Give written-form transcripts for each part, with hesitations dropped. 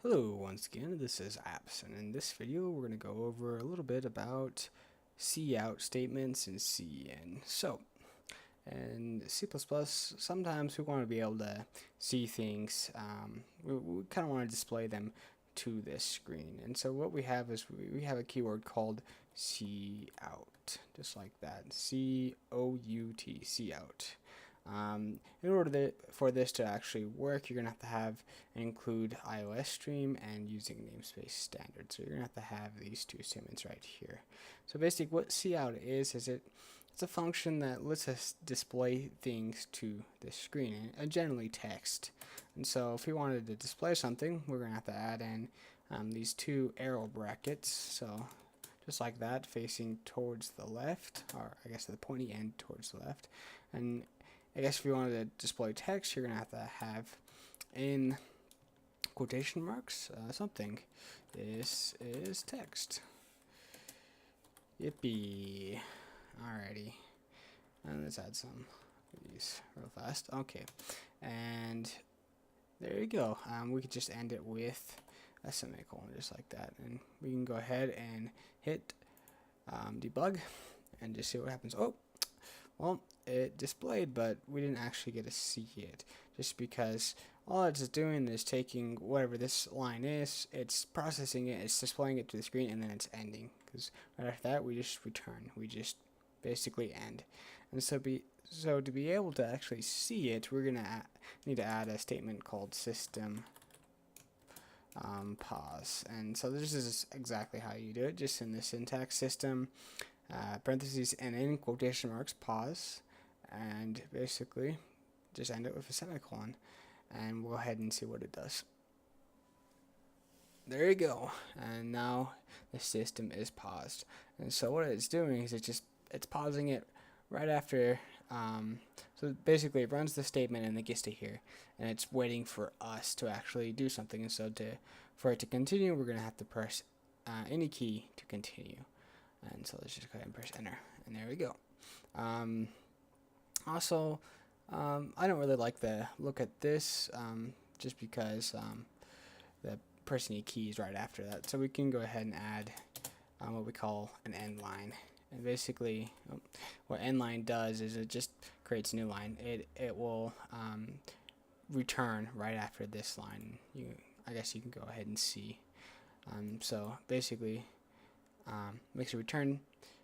Hello once again, this is apt-s, and in this video we're going to go over a little bit about cout statements and cin. So, in C++, sometimes we want to be able to see things, we kind of want to display them to this screen. And so what we have is we have a keyword called cout, just like that, C-O-U-T, cout. In order for this to actually work, you're going to have include iOS stream and using namespace standard. So you're going to have these two statements right here. So basically what cout is it's a function that lets us display things to the screen, and generally text. And so if we wanted to display something, we're going to have to add in these two arrow brackets. So just like that, facing towards the left, or I guess the pointy end towards the left. And I guess if you wanted to display text, you're going to have in quotation marks something. This is text. Yippee. Alrighty. And let's add some of these real fast. Okay. And there you go. We could just end it with a semicolon just like that. And we can go ahead and hit debug and just see what happens. Oh, well, it displayed, but we didn't actually get to see it, just because all it's doing is taking whatever this line is, it's processing it, it's displaying it to the screen, and then it's ending. Because right after that, we just return. We just basically end. And so to be able to actually see it, we're gonna need to add a statement called system pause. And so this is exactly how you do it, just in the syntax system. Parentheses and in quotation marks pause, and basically just end it with a semicolon, and we'll go ahead and see what it does. There you go, and now the system is paused. And so what it's doing is it's pausing it right after, so basically it runs the statement and it gets to here, and it's waiting for us to actually do something. And so for it to continue, we're going to have to press any key to continue. And so let's just go ahead and press enter, and there we go. Also, I don't really like the look at this, just because the pressing any keys right after that. So we can go ahead and add what we call an end line. And basically, what end line does is it just creates a new line. It will return right after this line. I guess you can go ahead and see. So basically, makes a return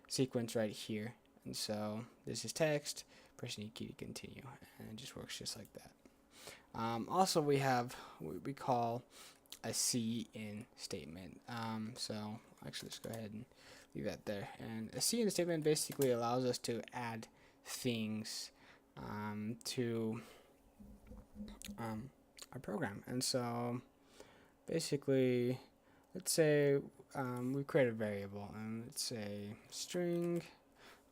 sequence right here. And so this is text, press any key to continue, and it just works just like that. Also, we have what we call a cin statement. So actually, let's go ahead and leave that there. And a cin statement basically allows us to add things to our program. And so basically, let's say we create a variable, and let's say string.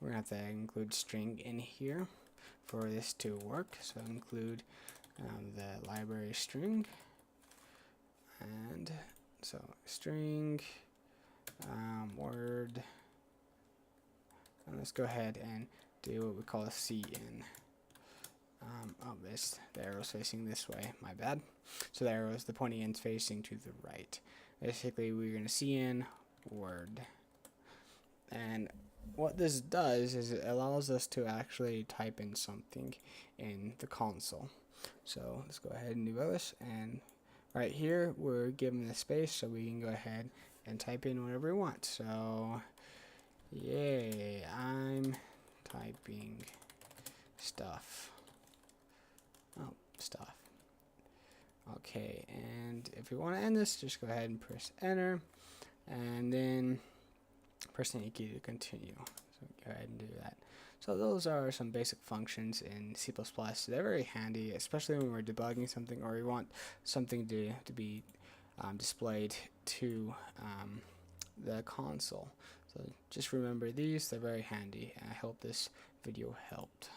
We're going to have to include string in here for this to work. So include the library string, and so string word, and let's go ahead and do what we call a cin. The arrow's facing this way, my bad. So the arrow's, the pointy end's facing to the right. Basically, we're going to cin word. And what this does is it allows us to actually type in something in the console. So let's go ahead and do this. And right here, we're given the space, so we can go ahead and type in whatever we want. So, yay, I'm typing stuff. Oh, stuff. Okay, and if we want to end this, just go ahead and press enter, and then press any key to continue. So go ahead and do that. So those are some basic functions in C++. They're very handy, especially when we're debugging something or we want something to be displayed to the console. So just remember these, they're very handy. I hope this video helped.